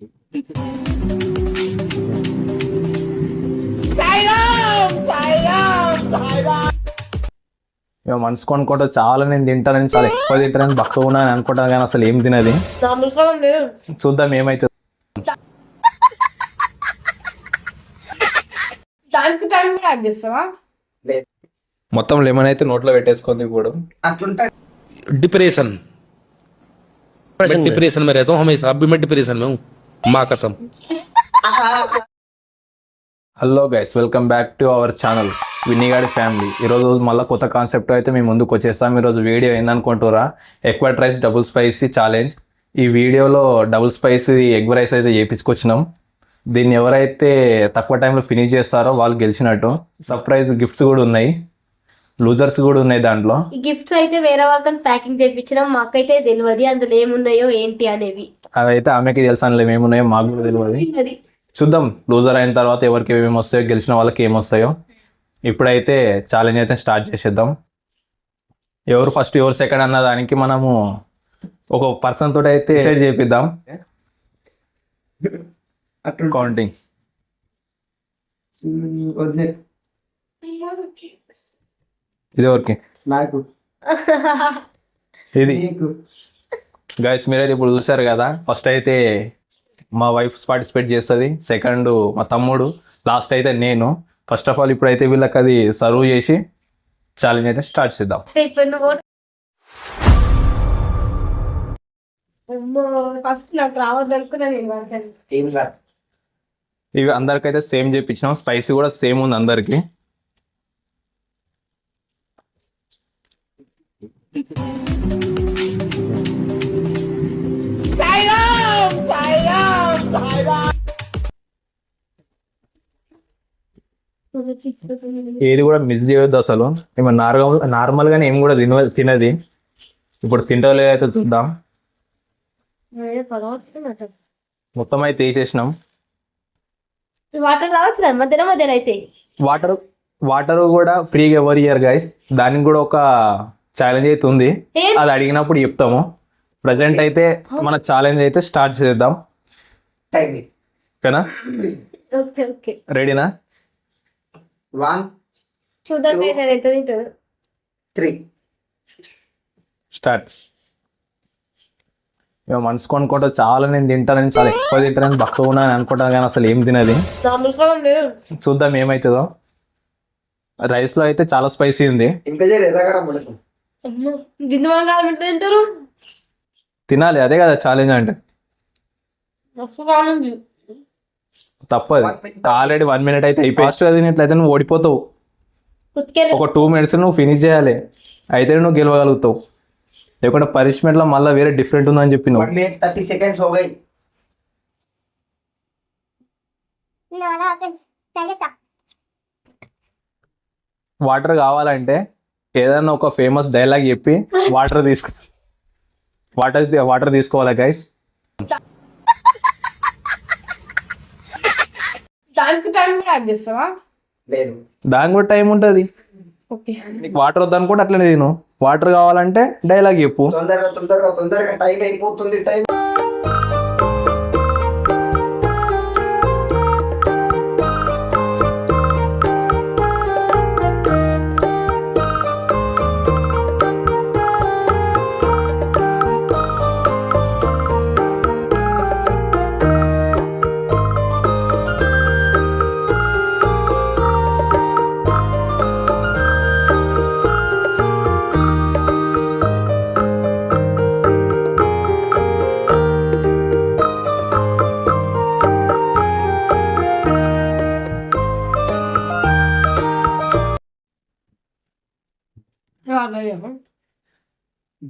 ఇక మనసు కొనుక్కుంటా చాలా నేను తింటానని చాలా ఎక్కువ తింటానని బక్క ఉన్నా అని అనుకుంటాను కానీ అసలు ఏం తినది. చూద్దాం ఏమైతే. మొత్తం లెమన్ అయితే నోట్లో పెట్టేసుకుంది ఇప్పుడు. डिप्रेशन डिप्रेशन में रहता हूँ हमेशा. अभी मैं डिप्रेशन में हूँ माँ कसम. Hello guys, welcome back to our channel విన్నీగాడి ఫ్యామిలీ. ఈరోజు మళ్ళీ కొత్త కాన్సెప్ట్ అయితే మేము ముందుకు వచ్చేస్తాం. ఈరోజు వీడియో ఏందనుకుంటారా, egg white rice double spicy challenge. ఈ వీడియోలో డబుల్ స్పైసీ ఎగ్ రైస్ అయితే చేయించుకొచ్చినాం. దీన్ని ఎవరైతే తక్కువ టైంలో ఫినిష్ చేస్తారో వాళ్ళు గెలిచినట్టు. సర్ప్రైజ్ గిఫ్ట్స్ కూడా ఉన్నాయి, లూజర్స్ కూడా ఉన్నాయి దాంట్లో. ఈ గిఫ్ట్స్ అయితే వేరే వాళ్ళతో ప్యాకింగ్ చేయించినాం. మాకైతే తెలియదు అందులో ఏమున్నాయో ఏంటి అనేవి. అవైతే ఆమెకి తెలుసు, అందులో ఏమున్నాయో మాకు కూడా తెలియదు. చూద్దాం లూజర్ అయిన తర్వాత ఎవరికి ఏమేమి వస్తాయో, గెలిచిన వాళ్ళకి ఏమొస్తాయో. ఇప్పుడైతే ఛాలెంజ్ అయితే స్టార్ట్ చేసేద్దాం. ఎవరు ఫస్ట్ ఎవరు సెకండ్ అన్న దానికి మనము ఒక పర్సన్ తోటి అయితే డిసైడ్ చేపిద్దాం. కౌంటింగ్ ఇది ఎవరికి? నాకు. ఇది గైస్ మీరైతే ఇప్పుడు చూసారు కదా. ఫస్ట్ అయితే మా వైఫ్ పార్టిసిపేట్ చేస్తుంది, సెకండ్ మా తమ్ముడు, లాస్ట్ అయితే నేను. ఫస్ట్ ఆఫ్ ఆల్ ఇప్పుడైతే వీళ్ళకి అది సర్వ్ చేసి ఛాలెంజ్ అయితే స్టార్ట్ చేద్దాం. ఇవి అందరికైతే సేమ్ చేయించినాం. స్పైసీ కూడా సేమ్ ఉంది అందరికి. ఏది కూడా మిస్ చేయొద్దు అసలు. ఏమో నార్మల్ గానే ఏం కూడా తినది. ఇప్పుడు తింటో లేదైతే చూద్దాం. మొత్తం అయితే వేసేసినాం. వాటర్ రావచ్చు కదా మధ్యలో మధ్యలో అయితే. వాటర్ కూడా ఫ్రీగా ఎవరు ఇయర్ గైస్. దానికి కూడా ఒక ఛాలెంజ్ అయితే ఉంది, అది అడిగినప్పుడు చెప్తాము. ప్రజెంట్ అయితే మన ఛాలెంజ్ అయితే స్టార్ట్ చేద్దాం. ఓకేనా? రెడీనా? 1 చూద్దాం 3 స్టార్ట్. ఇక మనసు కొనుక్కుంటా చాలా నేను తింటానని చాలా ఎక్కువ తింటానని బక్క ఉన్నా అని అనుకుంటాను కానీ అసలు ఏం తినది. చూద్దాం ఏమవుతుందో. రైస్ లో అయితే చాలా స్పైసీ ఉంది. తినాలి, అదే కదా ఛాలెంజ్ అంటే. తప్పదు. ఆల్రెడీ 1 minute అయితే అయిపోయి ఫాస్ట్ గా తినట్లయితే నువ్వు ఓడిపోతావు. ఒక 2 minutes నువ్వు ఫినిష్ చేయాలి, అయితే నువ్వు గెలవగలుగుతావు. లేకుంటే పనిష్మెంట్ లో మళ్ళీ వేరే డిఫరెంట్ ఉందని చెప్పి నువ్వు 30 seconds వాటర్ కావాలంటే ఏదైనా ఒక ఫేమస్ డైలాగ్ చెప్పి వాటర్ తీసుకోవాలి గైస్. దానికి కూడా టైం ఉంటుంది. నీకు వాటర్ వద్దనుకుంటే అట్లనే తిను. వాటర్ కావాలంటే డైలాగ్ చెప్పు. తొందరగా టైం అయిపోతుంది.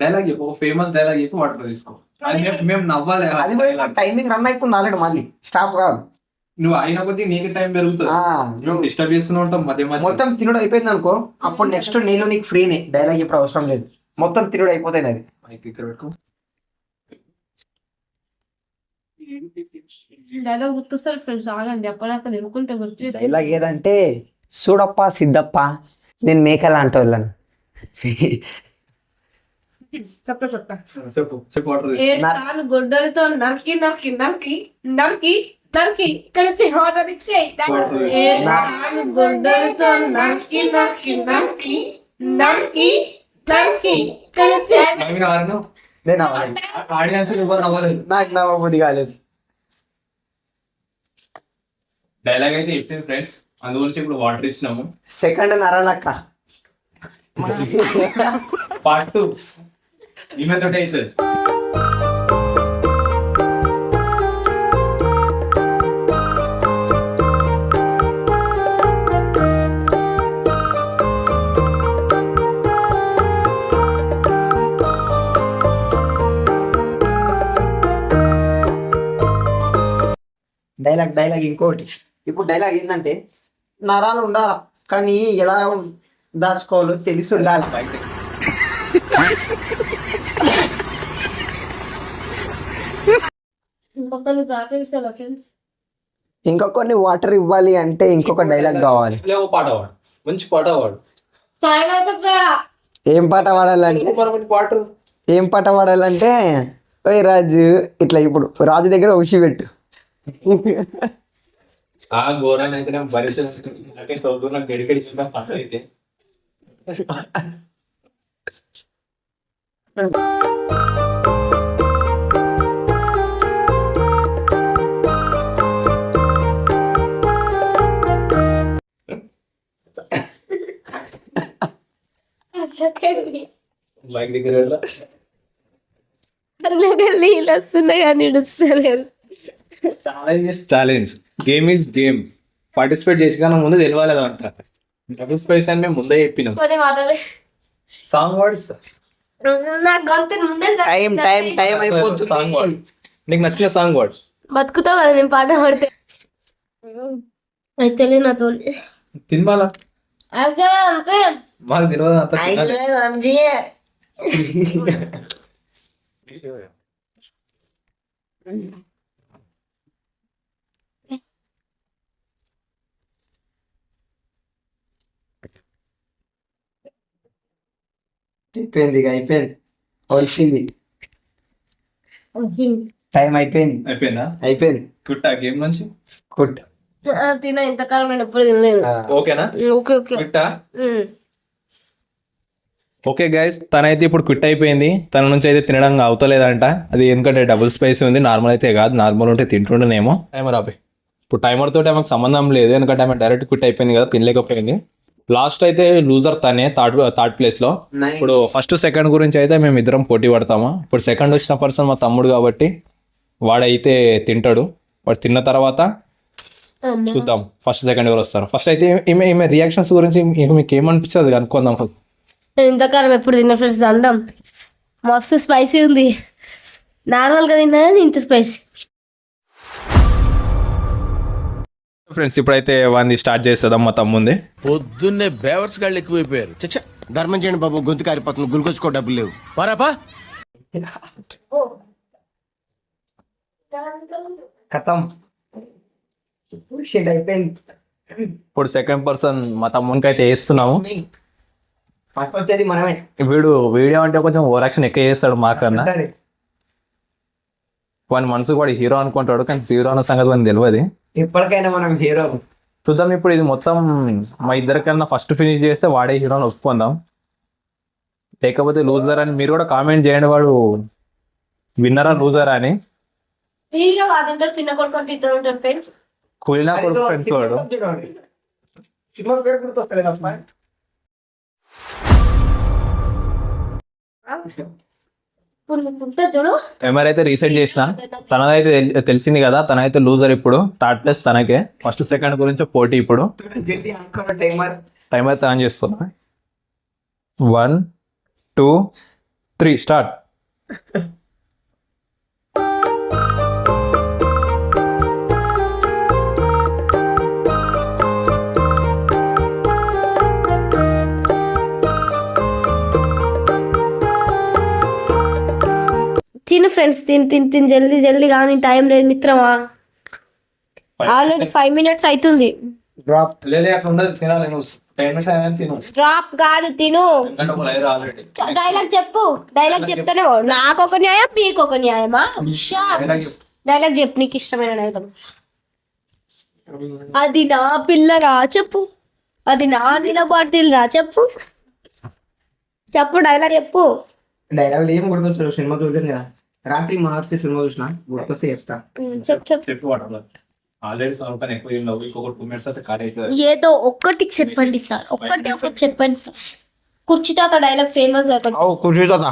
డైలాగ్ చెప్పు, ఒక ఫేమస్ డైలాగ్ చెప్పి వాటర్ తీసుకో. మేము నవ్వాలి. అది కూడా టైమింగ్ రన్ అవుతుంది ఆల్రెడీ, మళ్ళీ స్టాప్ కాదు. నువ్వు అయిన కొద్దీ నీకు టైం పెరుగుతుంది. నువ్వు డిస్టర్బ్ చేస్తూనే ఉంటాం మధ్య మధ్య. మొత్తం తినుడు అయిపోయింది అనుకో, అప్పుడు నెక్స్ట్ నీళ్ళు నీకు ఫ్రీనే. డైలాగ్ ఇప్పుడు అవసరం లేదు, మొత్తం తినుడు అయిపోతాయి. అది ఇక్కడ పెట్టుకో. డైలాగ్ గుర్తొస్తారు ఫ్రెండ్స్, ఆగండి అప్పటిదాకా తినుకుంటే గుర్తు. డైలాగ్ ఏదంటే, చూడప్ప సిద్ధప్ప నేను మేకలా అంటోళ్ళను. చెప్తా చెప్పు చెప్పు వాటర్ ఏడు సార్లు గొడ్డలతో నరికి నరికి నరికి నరికి నరికి ఇక్కడ ఆర్డర్ ఇచ్చేయి ఏడు సార్లు గొడ్డలతో నరికి నరికి నరికి నరికి నరికి నేను ఆడియన్స్ అవ్వలేదు. నాకు నవ్వబుద్ధి కాలేదు. డైలాగ్ అయితే చెప్పింది ఫ్రెండ్స్, అందుగురించి ఇప్పుడు వాటర్ ఇచ్చినాము. సెకండ్ నరాలక్క పార్ట్ 2 ఈమె తోటే అవుతుంది. డైలాగ్ ఇంకోటి. ఇప్పుడు డైలాగ్ ఏంటంటే నరాలు ఉండాలా కానీ ఎలా దాచుకోవాలో తెలిసి ఉండాలి. ఇంకొకరిని ప్రార్థిస్తారా ఫ్రెండ్స్? ఇంకా కొన్ని వాటర్ ఇవ్వాలి అంటే ఇంకొక డైలాగ్ కావాలి. లేవో పాట వాడు, మంచి పాట వాడు. టైం అయిపోతుందా? ఏం పాట పాడాలంటే వాటర్ ఏం పాట పాడాలంటే ఓయ్ రాజు ఇట్లా ఇప్పుడు రాజు దగ్గర ఉషి పెట్టు. ఆ ఘోరాన్ని అయితే నేను భరించే తొద్దున గడిగడి పాట అయితే బైక్ దగ్గర నీళ్ళు వస్తున్నాయి కానీ ఇడుస్తలేరు. Challenge game is game. Participate చేసిన ముందు తెలియాలి అంట. డబుల్ స్పైస్ అని మేము ముందే చెప్పినాం. కొన్ని మాటలు సాంగ్ వర్డ్స్ నా గొంతు ముందే టైం అయిపోతుంది. సాంగ్ వర్డ్ నీకు నచ్చిన సాంగ్ వర్డ్. బతుకుతావు కదా నేను పాట పాడితే. అది తెలియదు నాతో. తినబాలా అదే అంతే. మాకు తెలియదు అంత తినాలి. అయిపోయింది వచ్చింది టైం అయిపోయింది. అయిపోయిందా కుట్టా గేమ్ నుంచి కుట్ తిన ఇంతకాలం నేను ఎప్పుడు తినలేను. ఓకేనా? ఓకే ఓకే కుట్టా. ఓకే గైస్, తనైతే ఇప్పుడు క్విట్ అయిపోయింది. తన నుంచి అయితే తినడం అవుతలేదంట. అది ఎందుకంటే డబుల్ స్పైసీ ఉంది, నార్మల్ అయితే కాదు. నార్మల్ ఉంటే తింటుండేనేమో. టైమర్ ఆపే. ఇప్పుడు టైమర్ తోటి ఆమెకు సంబంధం లేదు, ఎందుకంటే ఆమె డైరెక్ట్ క్విట్ అయిపోయింది కదా, తినలేకపోయింది. లాస్ట్ అయితే లూజర్ తనే, థర్డ్ ప్లేస్ లో. ఇప్పుడు ఫస్ట్ సెకండ్ గురించి అయితే మేము ఇద్దరం పోటీ పడతాము. ఇప్పుడు సెకండ్ వచ్చిన పర్సన్ మా తమ్ముడు కాబట్టి వాడైతే తింటాడు. వాడు తిన్న తర్వాత చూద్దాం ఫస్ట్ సెకండ్ ఎవరు వస్తారు. ఫస్ట్ అయితే ఈమె రియాక్షన్స్ గురించి మీకు ఏమనిపించదు అనుకుందాం. నేను ఇంతకాలం ఎప్పుడు తిన్న ఫ్రెండ్స్ దండం. మస్తు స్పైసీ ఉంది. నార్మల్గా తిన్నా ఇంత స్పైసీ. ఫ్రెండ్స్ ఇప్పుడైతే వాడిని స్టార్ట్ చేస్తుందాం మా తమ్ముంది. పొద్దున్నే బేవర్స్ గాళ్ళు ఎక్కువైపోయారు. చచ్చా ధర్మం చేయండి బాబు, గొంతు కారిపోతుంది, గురికొచ్చుకో డబ్బులు లేవు. పారాపా కథం అయిపోయింది. ఇప్పుడు సెకండ్ పర్సన్ మా తమ్మునికి అయితే వేస్తున్నాము. వచ్చేది మనమే. వీడు వీడియో అంటే కొంచెం ఓవర్ యాక్షన్ ఎక్కువ చేస్తాడు మాకన్నా. వాని మనసు కూడా హీరో అనుకుంటాడు, కానీ జీరో అన్న సంగతి మనకు తెలియదు. ఇప్పటికైనా మనం హీరో చూద్దాం. ఇప్పుడు ఇది మొత్తం మా ఇద్దరికన్నా ఫస్ట్ ఫినిష్ చేస్తే వాడే హీరోని ఒప్పుకుందాం, లేకపోతే లూజర్ అని మీరు కూడా కామెంట్ చేయండి. వాడు విన్నరా లూజరా అని. చిన్న కొడుకు ఫ్రెండ్స్ కూలినా కొడుకు ఫ్రెండ్స్ వాడు. సినిమా పేరు గుర్తొస్తలేదు అమ్మా. చూడు ఎవరైతే రీసెట్ చేసిన తనదైతే తెలిసింది కదా, తనైతే లూజర్. ఇప్పుడు థర్డ్ ప్లేస్ తనకే. ఫస్ట్ సెకండ్ గురించి పోటీ. ఇప్పుడు టైమర్ ఆన్ చేస్తున్నా. 1 2 3 స్టార్ట్. చిన్న ఫ్రెండ్స్ తిని జల్దీ జల్దీ కానీ టైం లేదు మిత్రమా. ఆల్రెడీ 5 minutes అవుతుంది. డ్రాప్ తినాలి. డ్రాప్ కాదు తిను. ఆల్రెడీ డైలాగ్ చెప్పు. డైలాగ్ చెప్తానే నాకు ఒక న్యాయం మీకు ఒక న్యాయమా? డైలాగ్ చెప్పు, నీకు ఇష్టమైన డైలాగ్. అది నా పిల్లరా చెప్పు. అది నా నీళ్ళ బాటిల్ రా చెప్పు. చెప్పు డైలాగ్ చెప్పు. డైలాగ్ ఏం గుర్తొచ్చు, సినిమా చూడలేదు కదా, రాత్రి మహర్షి సినిమా చూసిన, గుర్తొస్తే చెప్తా. చెప్పు చెప్పు. ఆల్రెడీ సగం ఎక్కువ ఇంకొక 2 minutes అయితే ఖాళీ అవుతుంది. ఏదో ఒక్కటి చెప్పండి సార్, ఒకటి చెప్పండి సార్. కుర్చీ తాత డైలాగ్ ఫేమస్ కూర్చుందా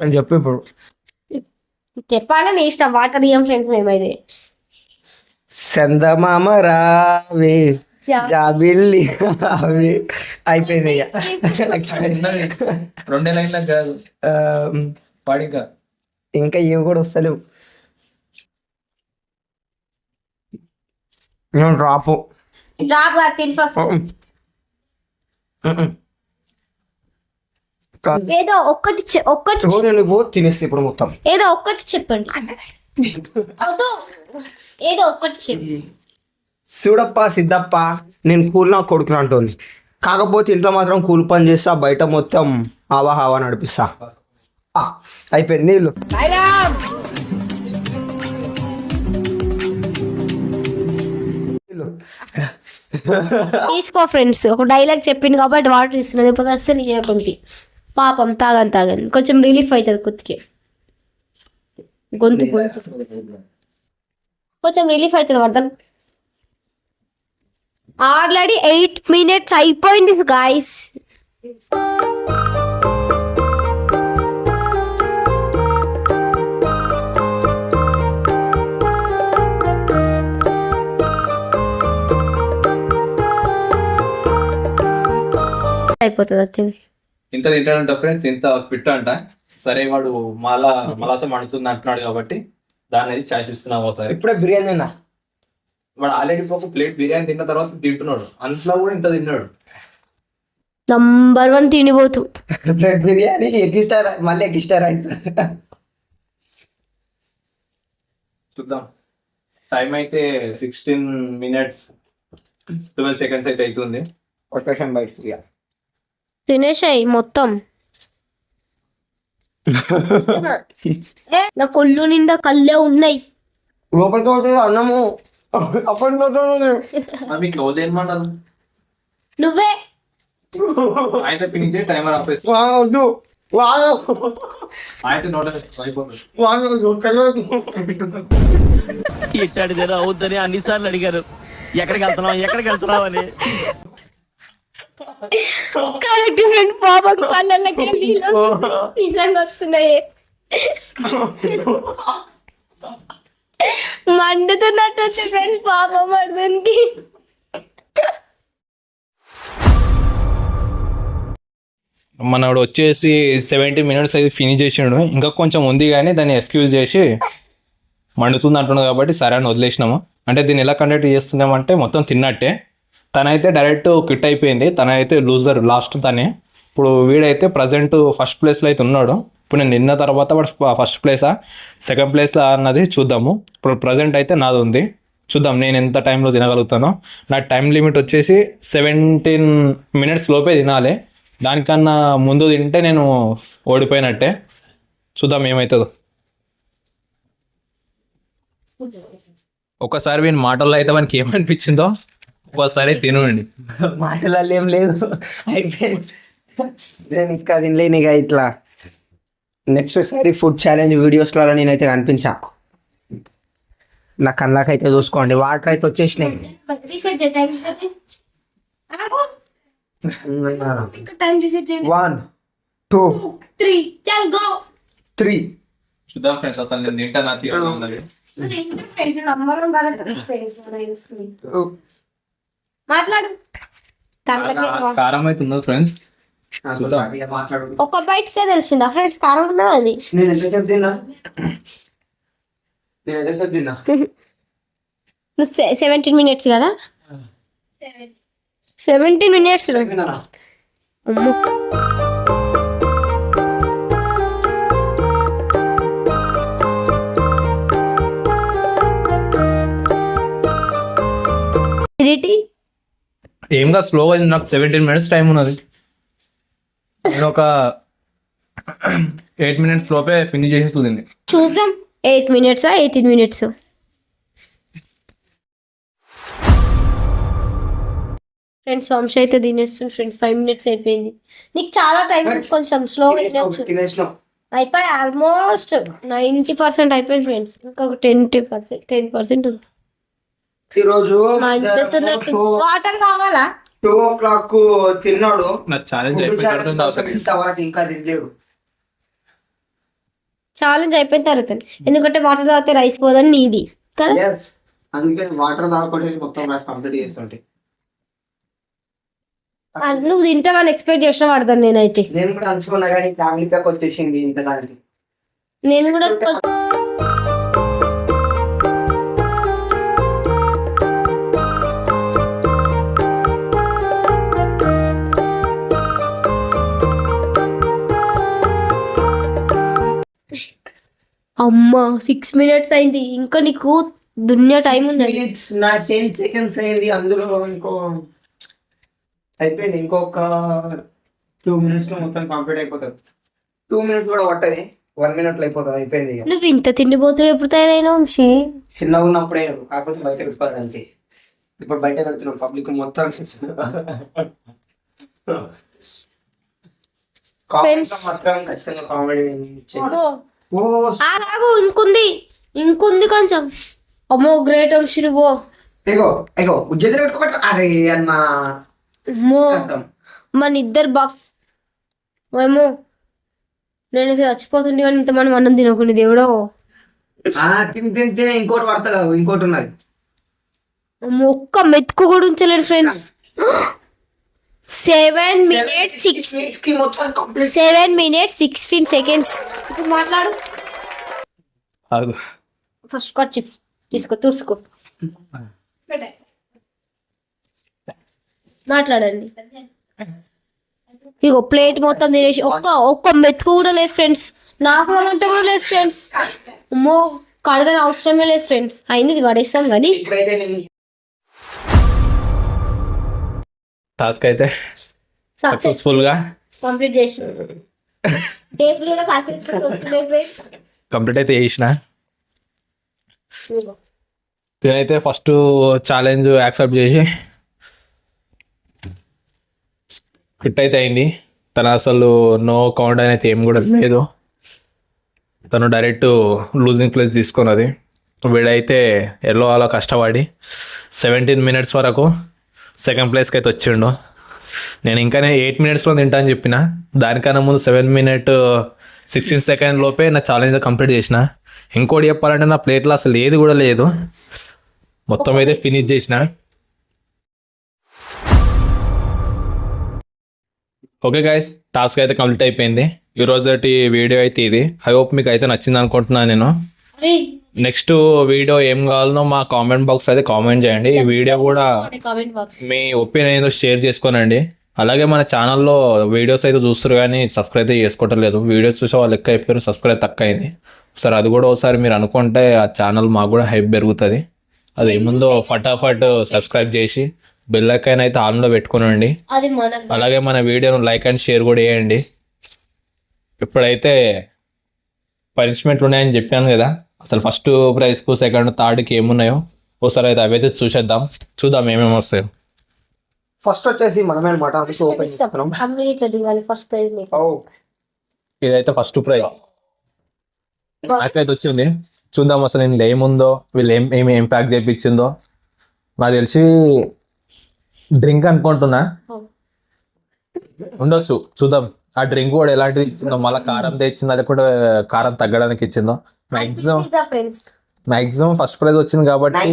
అని చెప్పి ఇప్పుడు చెప్పాలని నీ ఇష్టం. వాటర్ ఏం ఫ్రెండ్స్ మేమైతే చందమామ రావే జాబిల్లి రావే అయిపోయింది ఇక. 2 లైన్లకు కాదు పాడిగా ఇంకా ఇవి కూడా వస్తలేవు. డ్రాప్ డ్రాప్ కాదు తిని ఫస్ట్. ఏదో ఒక్కటి తినేస్తే ఇప్పుడు మొత్తం ఏదో ఒక్కటి చెప్పండి. వద్దు, ఏదో ఒక్కటి చెప్పు. చూడప్ప సిద్ధప్ప, నేను కూల్ నా కొడుకులు అంటుంది, కాకపోతే ఇంట్లో మాత్రం కూల్ పని చేస్తా, బయట మొత్తం హావా హావా నడిపిస్తా. అయిపోయింది నీళ్ళు. తీసుకో ఫ్రెండ్స్, ఒక డైలాగ్ చెప్పింది కాబట్టి వాటర్ ఇస్తున్నా, లేకపోతే అసలు చేయకుంటే పాపం. తాగని కొంచెం రిలీఫ్ అవుతుంది కుత్తికి, గొంతు కొంచెం రిలీఫ్ అవుతుంది. వర్ధన్ ఆల్రెడీ 8 minutes అయిపోయింది గాయస్. అయిపోతుంది అది. ఇంత తింటాడంట ఫ్రెండ్స్, ఇంత స్పిట్ అంట. సరే వాడు మలాసం అంటుతుంది అంటున్నాడు కాబట్టి దాన్ని చాయిస్ ఇస్తున్నాం ఒకసారి. ఇప్పుడే బిర్యానీ తిన్నా. వాడు ఆల్రెడీ ఒక ప్లేట్ బిర్యానీ తిన్న తర్వాత తింటున్నాడు, అంట్లో కూడా ఇంత తిన్నాడు. నంబర్ 1 తినిపోతూ. ప్లేట్ బిర్యానీ, మళ్ళీ ఎక్స్ట్రా రైస్. చూద్దాం. టైం అయితే 16 minutes 12 seconds అయితే అవుతుంది. కొట్టేషన్ బయట తినేసాయి మొత్తం. నా కొళ్ళు నిండా కళ్ళే ఉన్నాయి. లోపలికి పోతే అన్నము అప్పటి మీకు ఎవరు ఏమన్నారు? నువ్వే అయితే ఫినిష్ టైమర్ ఆపేసి అయితే నోట అయిపోతుంది. ఇట్టాడిదేనా అవుద్దని అన్నిసార్లు అడిగారు, ఎక్కడికి వెళ్తున్నావు అని. కరెక్ట్ ఫ్రెండ్, పాపకు పళ్ళకి నిజంగా వస్తున్నాయి. మండుతున్నట్టు వచ్చే ఫ్రెండ్ పాపం మర్దనికి. మనోడు వచ్చేసి 70 minutes అయితే ఫినిష్ చేసిండు, ఇంకా కొంచెం ఉంది కానీ దాన్ని ఎక్స్క్యూజ్ చేసి మండుతుంది అంటున్నాడు కాబట్టి సరే అని వదిలేసినాము. అంటే దీన్ని ఎలా కండక్ట్ చేస్తున్నామంటే మొత్తం తిన్నట్టే. తనైతే డైరెక్ట్ క్విట్ అయిపోయింది, తనైతే లూజర్ లాస్ట్ తనే. ఇప్పుడు వీడైతే ప్రజెంట్ ఫస్ట్ ప్లేస్లో అయితే ఉన్నాడు. ఇప్పుడు నేను నిన్న తర్వాత వాడు ఫస్ట్ ప్లేసా సెకండ్ ప్లేసా అన్నది చూద్దాము. ఇప్పుడు ప్రజెంట్ అయితే నాది ఉంది, చూద్దాం నేను ఎంత టైంలో తినగలుగుతానో. నా టైం లిమిట్ వచ్చేసి 17 minutes లోపే తినాలి. దానికన్నా ముందు తింటే నేను ఓడిపోయినట్టే. చూద్దాం ఏమవుతుందో. ఒకసారి వీని మాటల్లో అయితే మనకి ఏమనిపించిందో ఒకసారి తినండి. మాటలలో ఏం లేదు, అయిపోయింది. నేను ఇంకా తినలేను ఇక. ఇట్లా నెక్స్ట్ సారి ఫుడ్ ఛాలెంజ్ వీడియోస్లలో నేనైతే కనిపించా. నా కళ్ళకైతే చూసుకోండి, వాటర్ అయితే వచ్చేసినాయి. 1 2 3 చూద్దాం ఫ్రెండ్స్, అతను నేను తింటా నా తీరు ఉన్నది. మాట్లాడు. కారం అయితే ఉన్నది ఫ్రెండ్స్. ఒక బయటకే తెలిసిందా ఫ్రెండ్స్ కారం ఉందా అది? నేను ఎంతసేపు తిన్నా, నేను ఎంతసేపు తిన్నా? నువ్వు 17 minutes కదా? 17 minutes. అమ్మో. ఏం కాదు స్లోగా నాకు 17 minutes టైం ఉన్నది. నేను ఒక 8 minutes లోపే ఫినిష్ చేసేస్తుంది. చూద్దాం 8 minutes 18 minutes. ఫ్రెండ్స్ వంశ అయితే తినేస్తుంది ఫ్రెండ్స్. 5 minutes అయిపోయింది. నీకు చాలా టైం కొంచెం స్లోగా తినచ్చు. తినేసినాం. అయిపోయి ఆల్మోస్ట్ 90% అయిపోయింది ఫ్రెండ్స్. ఇంకొక 10% ఉంది. ఈరోజు వాటర్ కావాలా? 2 o'clock తిన్నాడు. నా ఛాలెంజ్ ఇంతవరకు ఇంకా తినలేడు. ఛాలెంజ్ అయిపోయిన తర్వాత, ఎందుకంటే వాటర్ తాగితే రైస్ పోదని నీది కదా. Yes. అందుకే వాటర్ తాగకుండా మొత్తం రైస్ కంప్లీట్ చేస్తుంటే నువ్వు తింటావని ఎక్స్పెక్ట్ చేసిన పడతాను నేనైతే. నేను కూడా అనుకున్నా కానీ ఫ్యామిలీ ప్యాక్ వచ్చేసింది ఇంత దానికి. నేను కూడా అమ్మా 6 minutes అయింది. ఇంకా నీకు దున్యా టైం ఉన్నది. నా 10 seconds అయింది. అందులో ఇంకో అయిపోయింది. ఇంకొక 2 minutes లో మొత్తం కంప్లీట్ అయిపోతుంది. 2 minutes కూడా పట్టది. 1 minute లో అయిపోతుంది. అయిపోయింది. ఇక నువ్వు ఇంత తిండిపోతూ ఎప్పుడు తయారైనా వంశీ? చిన్నగా ఉన్నప్పుడే కాకపోతే బయట పెట్టుకోవాలి అంతే. ఇప్పుడు బయట పెడుతున్నాం పబ్లిక్ మొత్తం. Friends. మొత్తం ఖచ్చితంగా కామెడీ. ఓ ఆగు ఇంకుంది కొంచెం. అమ్మో గ్రేట్ వంశీ నువ్వు. ఎగో ఉజ్జత పెట్టుకోబట్టు. అరే అన్న అమ్మో మన ఇద్దరు బాక్స్ ఏమో. నేనైతే చచ్చిపోతుంది కానీ ఇంతమంది అన్నం తినకుండా దేవుడో. తింటే ఇంకోటి పడుతుంది. ఇంకోటి ఉన్నది. అమ్మో ఒక్క మెతుకు కూడా ఉంచలేరు ఫ్రెండ్స్. 7 minutes 16 seconds. ఇప్పుడు మాట్లాడు. ఫస్ట్ కట్ చిప్ తీసుకో తుడుచుకో. మాట్లాడండి. ఇగో ప్లేట్ మొత్తం తినేసి ఒక్క మెతుకు కూడా లేదు ఫ్రెండ్స్. నాకు అంటే కూడా లేదు ఫ్రెండ్స్. అమ్మో కడగని అవసరమే లేదు ఫ్రెండ్స్. అయింది ఇది పడేస్తాం కానీ. టాస్క్ అయితే సక్సెస్ఫుల్ గా కంప్లీట్ చేసి కంప్లీట్ అయితే చేసిన. నేనైతే ఫస్ట్ ఛాలెంజ్ యాక్సెప్ట్ చేసి ఫిట్ అయితే అయింది. తను అసలు నో కౌంట్ అనేది ఏం కూడా లేదు. తను డైరెక్ట్ లూజింగ్ ప్లేస్ తీసుకున్నది. వీడైతే ఎల్లో అలా కష్టపడి 17 minutes వరకు సెకండ్ ప్లేస్కి అయితే వచ్చిండు. నేను ఇంకానే 8 minutesలో తింటా అని చెప్పిన. దానికన్నా ముందు 7 minutes 16 seconds లోపే నా ఛాలెంజ్ కంప్లీట్ చేసిన. ఇంకోటి చెప్పాలంటే నా ప్లేట్లో అసలు ఏది కూడా లేదు. మొత్తం అయితే ఫినిష్ చేసిన. ఓకే గైస్, టాస్క్ అయితే కంప్లీట్ అయిపోయింది. ఈరోజు వీడియో అయితే ఇది. ఐ హోప్ మీకు అయితే నచ్చింది అనుకుంటున్నాను నేను. నెక్స్ట్ వీడియో ఏం కావాలనో మా కామెంట్ బాక్స్ అయితే కామెంట్ చేయండి. ఈ వీడియో కూడా కామెంట్ బాక్స్ మీ ఒపీనియన్ ఏదో షేర్ చేసుకోనండి. అలాగే మన ఛానల్లో వీడియోస్ అయితే చూస్తారు కానీ సబ్స్క్రైబ్ అయితే చేసుకోవట్లేదు. వీడియోస్ చూసే వాళ్ళు ఎక్కువ అయిపోయారు, సబ్స్క్రైబ్ తక్కువ అయింది. సరే అది కూడా ఒకసారి మీరు అనుకుంటే ఆ ఛానల్ మాకు కూడా హైప్ పెరుగుతుంది. అది ఏముందో ఫటాఫట్ సబ్స్క్రైబ్ చేసి బెల్ ఐకాన్ అయితే ఆన్లో పెట్టుకోనండి. అది మన అలాగే మన వీడియోను లైక్ అండ్ షేర్ కూడా చేయండి. ఇప్పుడైతే పనిష్మెంట్లు ఉన్నాయని చెప్పాను కదా, అసలు ఫస్ట్ ప్రైజ్కు సెకండ్ థర్డ్కి ఏమున్నాయో ఒకసారి అయితే అవైతే చూద్దాం ఏమేమి వస్తాయో. ఫస్ట్ వచ్చేసి మనమే అనమాట. ఓపెన్ చేస్తున్నాం. కంప్లీట్ ఇవ్వాలి ఫస్ట్ ప్రైజ్ నీకు. ఇదైతే ఫస్ట్ ప్రైజ్ నాకైతే వచ్చింది. చూద్దాం అసలు ఇందులో ఏముందో, వీళ్ళు ఏం ప్యాక్ చేయించిందో. నాకు తెలిసి డ్రింక్ అనుకుంటున్నా, ఉండొచ్చు. చూద్దాం ఆ డ్రింక్ కూడా ఎలాంటిది ఇచ్చిందో, మళ్ళీ కారం తెచ్చిందో లేకుంటే కారం తగ్గడానికి ఇచ్చిందో. మాక్సిమం ఫస్ట్ ప్రైజ్ వచ్చింది కాబట్టి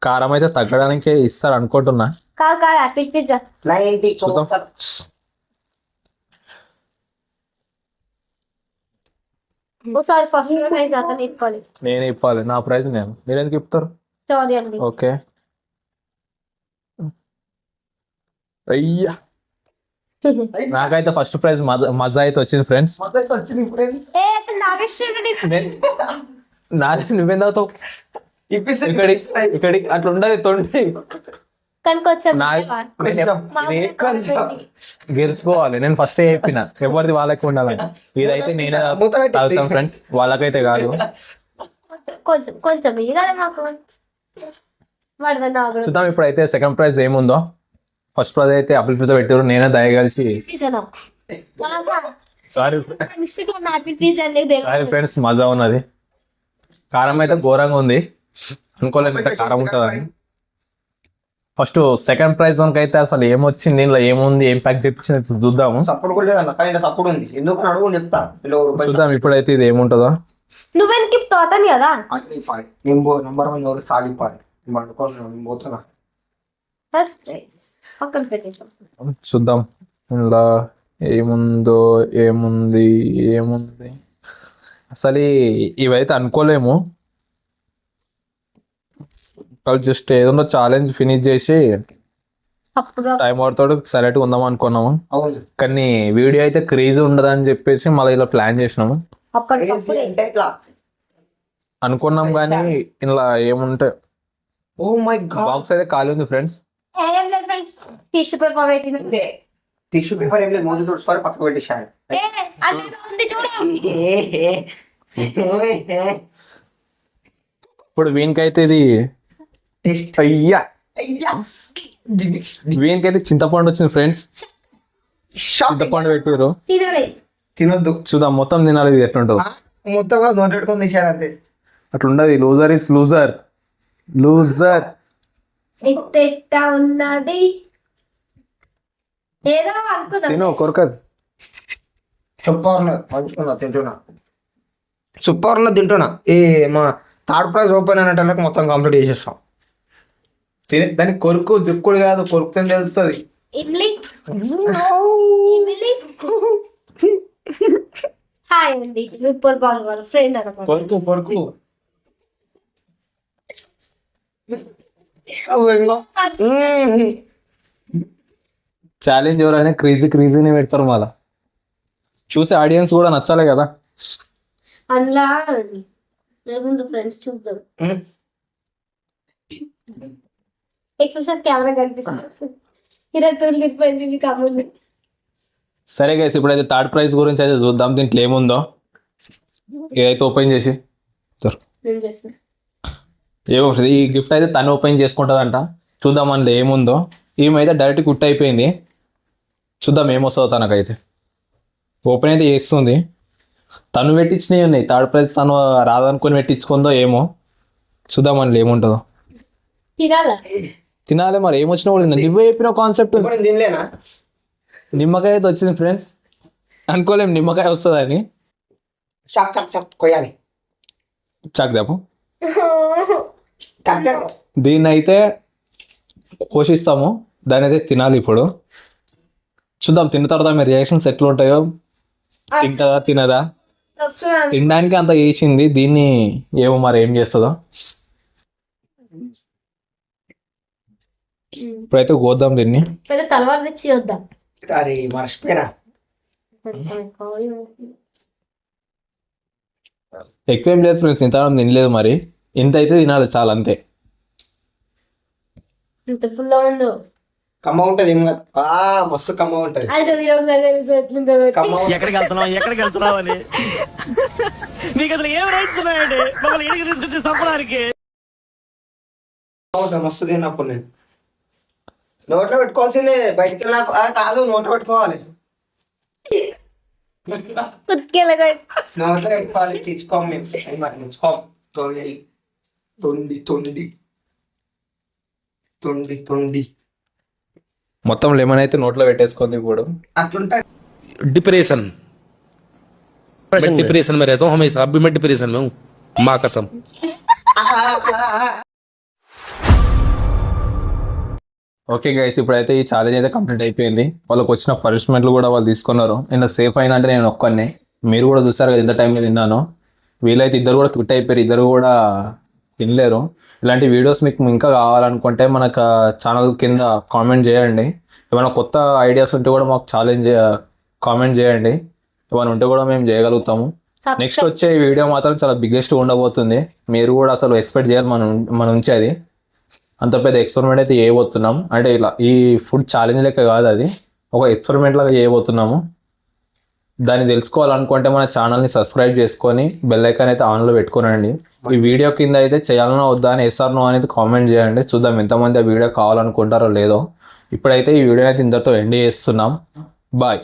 కారం అయితే తగ్గడానికి ఇస్తారు అనుకుంటున్నా. చూద్దాం. నేను ఇవ్వాలి నా ప్రైజ్. మీరు ఎందుకు ఇస్తారు? ఓకే అయ్యా, నాకైతే ఫస్ట్ ప్రైజ్ మజా అయితే వచ్చింది ఫ్రెండ్స్. నాది నువ్వేం తాగుతావు? ఇక్కడికి అట్లా ఉండదు. తొండి కానీ కొంచెం నా- మా ఇది ఊరు కొంచెం గెలుచుకోవాలి. నేను ఫస్ట్ చెప్పిన ఎవరిది వాళ్ళకి ఉండాలని. ఇదైతే నేనే తాగుతాం ఫ్రెండ్స్, వాళ్ళకైతే కాదు. కొంచెం కొంచెం ఇది కదా మాకు పడదా చూద్దాం ఇప్పుడైతే సెకండ్ ప్రైజ్ ఏముందో. ఫస్ట్ ప్రైజ్ అయితే అప్పుల పిజ్జా పెట్టారు, నేనే దయగలిసి. సారీ సారీ ఫ్రెండ్స్, మజా ఉన్నది. కారం అయితే ఘోరంగా ఉంది, అనుకోలేదు ఇంత కారం ఉంటుందని. ఫస్ట్ సెకండ్ ప్రైజ్ వరకు అయితే అసలు ఏమొచ్చింది, ఇందులో ఏముంది, ఏం ప్యాక్ తెప్పించింది చూద్దాము. సపోర్ట్ కూడా లేదన్న, కానీ సపోర్ట్ ఉంది. ఎందుకు అడుగు చెప్తా. చూద్దాం ఇప్పుడైతే ఇది ఏముంటుందో. నువ్వెనకి తోతాను కదా నంబర్ 1 ఎవరు సాగిపోయి నేను పోతున్నా. ఫస్ట్ ప్రైజ్ పక్కన పెట్టేసాం. చూద్దాం ఇందులో ఏముందో. ఏముంది ఏముంది అసలు ఇవైతే అనుకోలేము. జస్ట్ ఏదో ఛాలెంజ్ ఫినిష్ చేసి అప్పుడు టైం అవుతాడు సైలెంట్గా ఉందాం అనుకున్నాము. అవును కానీ వీడియో అయితే క్రేజ్ ఉండదు అని చెప్పేసి మళ్ళీ ఇలా ప్లాన్ చేసినాము. అప్పటికప్పుడే అనుకున్నాం కానీ ఇందులో ఏముంటాయి. ఓ మై గాడ్, బాక్స్ అయితే ఖాళీ ఉంది ఫ్రెండ్స్. ఏం లేదు ఫ్రెండ్స్, టిష్యూ పేపర్ పెట్టిన టిష్యూ పేపర్ ఏం లేదు, ముందు చూడుకొని పక్కకు పెట్టేశాడు. ఉంది చూడు. ఇప్పుడు వీనికైతే ఇది అయ్యా వీనికైతే చింతపండు వచ్చింది ఫ్రెండ్స్. చింతపండు పెట్టారు, తినాలి. తినొద్దు, చూద్దాం మొత్తం తినాలి. ఇది ఎట్లుంటుందో మొత్తంగా నోట్ పెట్టుకొని తీశారు అంతే. అట్లుండదు. Loser is loser. లూజర్ ఎట్టెట్ట ఉన్నది ఏదో అనుకున్నా. తిను కొరకదు. సూపర్ ఉన్నది, పంచుకున్నా, తింటున్నా. సూపర్ ఉన్నది, తింటున్నా. ఏ మా థర్డ్ ప్రైజ్ ఓపెన్ అయినట్టు మొత్తం కంప్లీట్ చేసేస్తాం. దానికి కొరుకు దిక్కుడు కాదు, కొరుకుతే తెలుస్తుంది. ఇమ్లీ ఇమ్లీ హాయ్ అండి, విప్పర్ బాల్ వాళ్ళ ఫ్రెండ్ అనమాట. కొరుకు కొరుకు ఛాలెంజ్ ఎవరైనా క్రేజీని పెడతారు. మళ్ళా చూసే ఆడియన్స్ కూడా నచ్చాలి కదా. అందులో ఏముంది ఫ్రెండ్స్ చూద్దాం. ఎక్కువసారి కెమెరా కనిపిస్తుంది. 20 రూపాయలు కమ్ముంది. సరే గైస్, ఇప్పుడైతే థర్డ్ ప్రైజ్ గురించి అయితే చూద్దాం. దీంట్లో ఏముందో ఏదైతే ఓపెన్ చేసి నేను చేస్తాను. ఏమో ఈ గిఫ్ట్ అయితే తను ఓపెన్ చేసుకుంటుందంట. చూద్దాం అందులో ఏముందో. ఈమెయితే డైరెక్ట్ కుట్ అయిపోయింది. చూద్దాం ఏమొస్తుందో తనకైతే. ఓపెన్ అయితే చేస్తుంది. తను పెట్టించినవి ఉన్నాయి. థర్డ్ ప్రైజ్ తను రాదనుకొని పెట్టించుకుందో ఏమో. చూద్దాం అందులో ఏముంటుందో. తినాలా తినాలి మరి, ఏమొచ్చినా కూడా తినాలి. నువ్వే చెప్పిన కాన్సెప్ట్. తినలేనా? నిమ్మకాయ అయితే వచ్చింది ఫ్రెండ్స్. అనుకోలేము నిమ్మకాయ వస్తుందని. చాక్ చాక్ చాక్ కొయ్యాలి. చాక్ దాపు. కట్ దీన్ని అయితే పోషిస్తాము, దాన్ని అయితే తినాలి ఇప్పుడు. చూద్దాం తిన్న తర్వాత మీ రియాక్షన్స్ ఎట్లా ఉంటాయో. తింటదా తినదా? వస్తున్నాను. తినడానికి అంత చేసింది, దీన్ని ఏమో మరి ఏం చేస్తుందో. ఇప్పుడైతే కోద్దాం దీన్ని. పెద్ద తలవారు తెచ్చి వద్దాం. అరే మర్చిపోయినా. ఎక్కువ ఏం లేదు ఫ్రెండ్స్, ఇంత తినలేదు మరి. ఇంత అయితే తినాలి చాలా, అంతే. ఇంత పుల్ల ఉందో. కమ్మ ఉంటది, ఏం కాదు. మస్తు కమ్మ ఉంటది. కమ్మ ఎక్కడికి వెళ్తున్నావు అని నీకు అసలు ఏం రైట్స్ ఉన్నాయండి మమ్మల్ని ఇడికి తీసుకొచ్చి చంపడానికి? ఉంటది, మస్తు తిన్నప్పుడు నేను నోట్లో పెట్టుకోవాల్సిందే. బయటికి వెళ్ళినా కాదు, నోట్లో పెట్టుకోవాలి. నోట్లో పెట్టుకోవాలి. తెచ్చుకోం మేము, తెచ్చుకోం. తొండి తొండి తొండి తొండి తొండి మొత్తం లెమన్ అయితే నోట్లో పెట్టేసుకుంది ఇప్పుడు. అట్లుంటది. डिप्रेशन मैं डिप्रेशन में रहता हूँ हमेशा. अभी मैं डिप्रेशन में हूँ, माँ कसम. ఓకే గైస్, ఇప్పుడైతే ఈ ఛాలెంజ్ అయితే కంప్లీట్ అయిపోయింది. వాళ్ళకి వచ్చిన పనిష్మెంట్లు కూడా వాళ్ళు తీసుకున్నారు. ఇంత సేఫ్ అయిందంటే నేను ఒక్కనే. మీరు కూడా చూసారు కదా ఎంత టైంలో తిన్నాను. వీళ్ళైతే ఇద్దరు కూడా క్విట్ అయిపోయారు, ఇద్దరు కూడా తినలేరు. ఇలాంటి వీడియోస్ మీకు ఇంకా కావాలనుకుంటే మనకు ఛానల్ కింద కామెంట్ చేయండి. ఏమైనా కొత్త ఐడియాస్ ఉంటే కూడా మాకు కామెంట్ చేయండి. ఏమైనా ఉంటే కూడా మేము చేయగలుగుతాము. నెక్స్ట్ వచ్చే వీడియో మాత్రం చాలా బిగ్గెస్ట్ ఉండబోతుంది. మీరు కూడా అసలు ఎక్స్పెక్ట్ చేయాలి మన నుంచి అది. అంత పెద్ద ఎక్స్పెరిమెంట్ అయితే చేయబోతున్నాం. అంటే ఇలా ఈ ఫుడ్ ఛాలెంజ్ లెక్క కాదు, అది ఒక ఎక్స్పెరిమెంట్ లాగా చేయబోతున్నాము. దాన్ని తెలుసుకోవాలనుకుంటే మన ఛానల్ని సబ్స్క్రైబ్ చేసుకొని బెల్ ఐకాన్ అయితే ఆన్లో పెట్టుకోనండి. ఈ వీడియో కింద అయితే చేయాలనో వద్దా అని ఎస్ ఆర్ నో అనేది కామెంట్ చేయండి. చూద్దాం ఎంతమంది ఆ వీడియో కావాలనుకుంటారో లేదో. ఇప్పుడైతే ఈ వీడియో అయితే ఇంతతో ఎండ్ చేస్తున్నాం. బాయ్.